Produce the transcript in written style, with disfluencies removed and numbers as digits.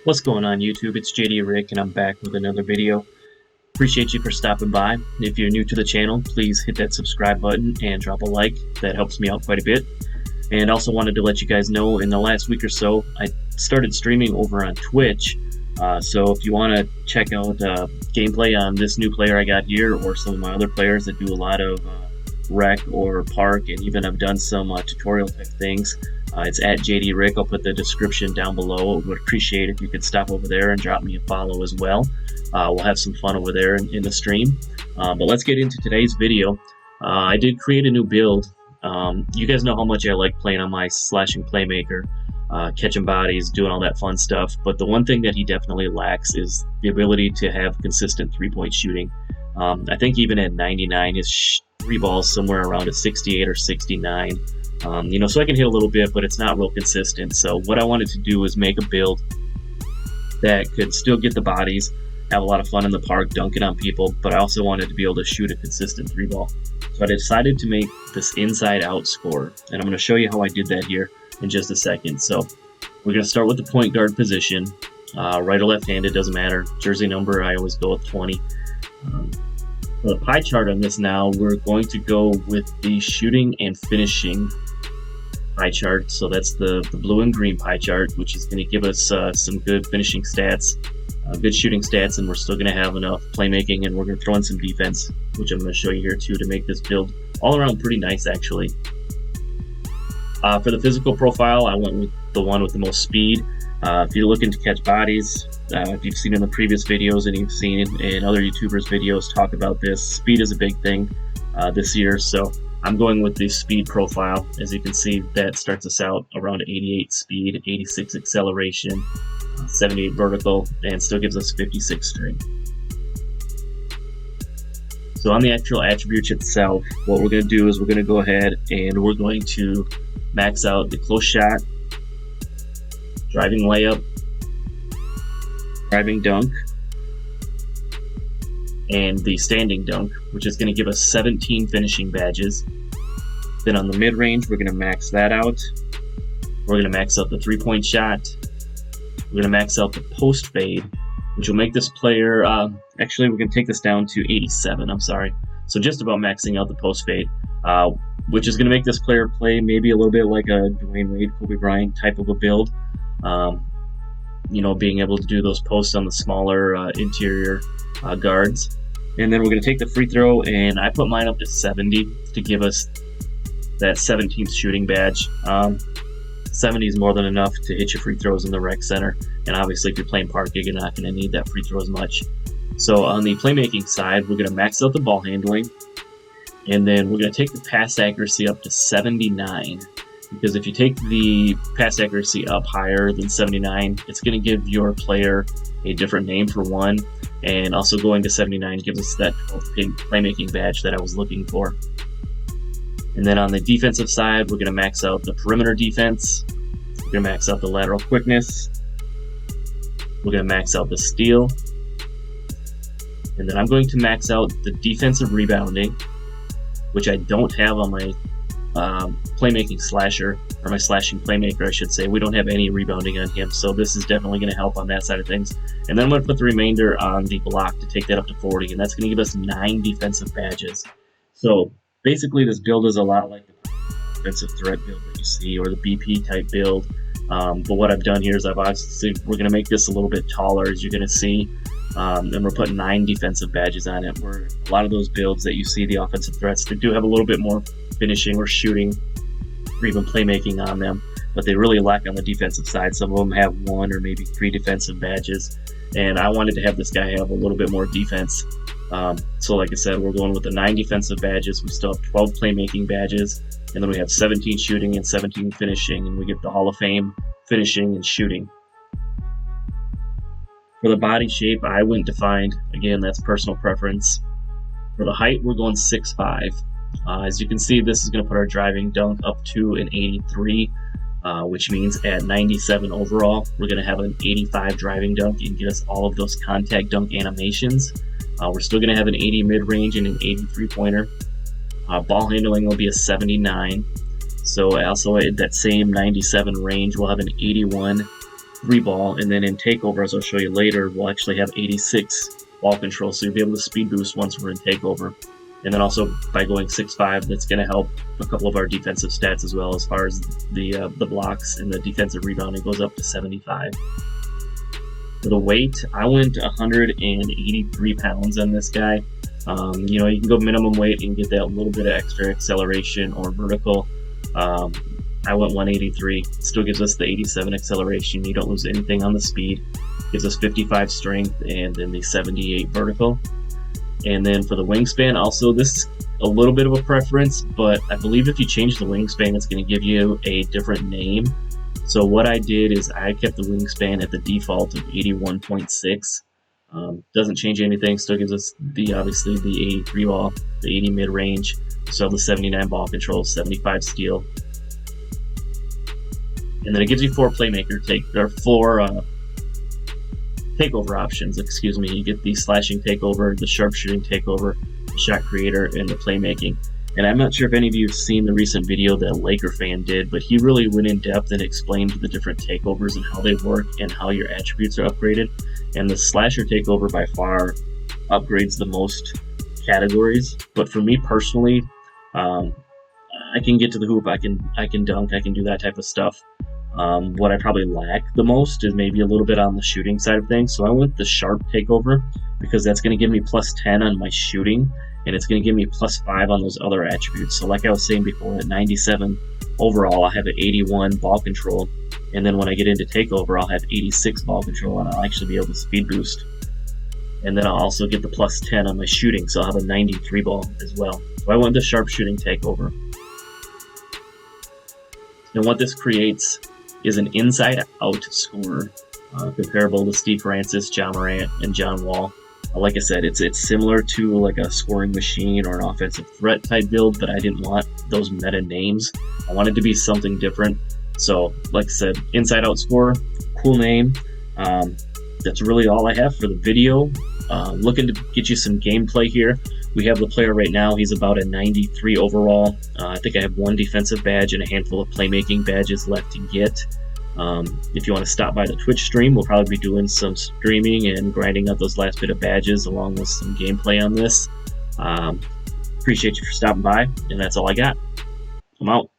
What's going on YouTube? It's JD Rick and I'm back with another video. Appreciate you for stopping by. If you're new to the channel, please hit that subscribe button and drop a like. That helps me out quite a bit. And also wanted to let you guys know, in the last week or so, I started streaming over on Twitch. So if you want to check out gameplay on this new player I got here, or some of my other players that do a lot of rec or park, and even have done some tutorial type things, it's at JD Rick. I'll put the description down below. Would appreciate if you could stop over there and drop me a follow as well. We'll have some fun over there in the stream. But let's get into today's video. I did create a new build. You guys know how much I like playing on my Slashing Playmaker, catching bodies, doing all that fun stuff. But the one thing that he definitely lacks is the ability to have consistent three-point shooting. I think even at 99, his three balls somewhere around a 68 or 69. So I can hit a little bit, but it's not real consistent. So what I wanted to do is make a build that could still get the bodies, have a lot of fun in the park, dunking on people, but I also wanted to be able to shoot a consistent three ball. So I decided to make this inside out scorer, and I'm going to show you how I did that here in just a second. So we're going to start with the point guard position, right or left-handed, doesn't matter. Jersey number, I always go with 20. For the pie chart on this now, we're going to go with the shooting and finishing pie chart. So that's the blue and green pie chart, which is going to give us some good finishing stats, good shooting stats, and we're still going to have enough playmaking, and we're going to throw in some defense, which I'm going to show you here too, to make this build all around pretty nice actually. For the physical profile, I went with the one with the most speed. If you're looking to catch bodies, if you've seen in the previous videos and you've seen in other YouTubers' videos talk about this, speed is a big thing this year. So I'm going with the speed profile. As you can see, that starts us out around 88 speed, 86 acceleration, 78 vertical, and still gives us 56 strength. So on the actual attributes itself, what we're going to do is we're going to go ahead and we're going to max out the close shot, driving layup, driving dunk, and the standing dunk, which is going to give us 17 finishing badges. Then on the mid-range, we're going to max that out. We're going to max out the three-point shot. We're going to max out the post fade, which will make this player, actually we're going to take this down to 87, I'm sorry. So just about maxing out the post fade, which is going to make this player play maybe a little bit like a Dwayne Wade, Kobe Bryant type of a build. Being able to do those posts on the smaller interior guards. And then we're going to take the free throw, and I put mine up to 70 to give us that 17th shooting badge. 70 is more than enough to hit your free throws in the rec center, and obviously if you're playing park, you're not going to need that free throw as much. So on the playmaking side, we're going to max out the ball handling, and then we're going to take the pass accuracy up to 79. Because if you take the pass accuracy up higher than 79, it's going to give your player a different name for one, and also going to 79 gives us that 12th playmaking badge that I was looking for. And then on the defensive side, we're going to max out the perimeter defense, we're going to max out the lateral quickness, we're going to max out the steal, and then I'm going to max out the defensive rebounding, which I don't have on my playmaking slasher, or my slashing playmaker I should say. We don't have any rebounding on him, so this is definitely going to help on that side of things. And then I'm going to put the remainder on the block to take that up to 40, and that's going to give us 9 defensive badges. So basically this build is a lot like the defensive threat build that you see, or the BP type build. But what I've done here is we're going to make this a little bit taller, as you're going to see. And we're putting 9 defensive badges on it, where a lot of those builds that you see, the offensive threats, they do have a little bit more finishing or shooting or even playmaking on them, but they really lack on the defensive side. Some of them have 1 or maybe 3 defensive badges, and I wanted to have this guy have a little bit more defense. So like I said, we're going with the 9 defensive badges. We still have 12 playmaking badges, and then we have 17 shooting and 17 finishing, and we get the Hall of Fame finishing and shooting. For the body shape, I went defined. Again, that's personal preference. For the height, we're going 6'5". As you can see, this is going to put our driving dunk up to an 83, which means at 97 overall, we're going to have an 85 driving dunk and get us all of those contact dunk animations. We're still going to have an 80 mid-range and an 83 pointer. Ball handling will be a 79. So also at that same 97 range, we'll have an 81 83 ball, and then in Takeover, as I'll show you later, we'll actually have 86 ball control, so you'll be able to speed boost once we're in Takeover. And then also by going 6'5", that's going to help a couple of our defensive stats as well, as far as the blocks and the defensive rebounding goes up to 75. For the weight, I went 183 pounds on this guy. You know, you can go minimum weight and get that little bit of extra acceleration or vertical. I went 183. Still gives us the 87 acceleration. You don't lose anything on the speed. Gives us 55 strength and then the 78 vertical. And then for the wingspan, also this is a little bit of a preference, but I believe if you change the wingspan, it's going to give you a different name. So what I did is I kept the wingspan at the default of 81.6. Doesn't change anything. Still gives us obviously the 83 ball, the 80 mid range. So the 79 ball control, 75 steal, and then it gives you 4 takeover options. Excuse me. You get the slashing takeover, the sharpshooting takeover, the shot creator, and the playmaking. And I'm not sure if any of you have seen the recent video that Laker fan did, but he really went in depth and explained the different takeovers and how they work and how your attributes are upgraded. And the slasher takeover by far upgrades the most categories. But for me personally, I can get to the hoop, I can dunk, I can do that type of stuff. What I probably lack the most is maybe a little bit on the shooting side of things. So I went the sharp takeover because that's going to give me plus 10 on my shooting, and it's going to give me plus 5 on those other attributes. So like I was saying before, at 97 overall, I have an 81 ball control, and then when I get into takeover, I'll have 86 ball control, and I'll actually be able to speed boost. And then I'll also get the plus 10 on my shooting, so I'll have a 93 ball as well. So I went the sharp shooting takeover. And what this creates is an inside-out scorer, comparable to Steve Francis, John Morant, and John Wall. Like I said, it's similar to like a scoring machine or an offensive threat type build, but I didn't want those meta names. I wanted to be something different. So, like I said, inside-out scorer, cool name. That's really all I have for the video. Looking to get you some gameplay here. We have the player right now. He's about a 93 overall. I think I have 1 defensive badge and a handful of playmaking badges left to get. If you want to stop by the Twitch stream, we'll probably be doing some streaming and grinding out those last bit of badges along with some gameplay on this. Appreciate you for stopping by, and that's all I got. I'm out.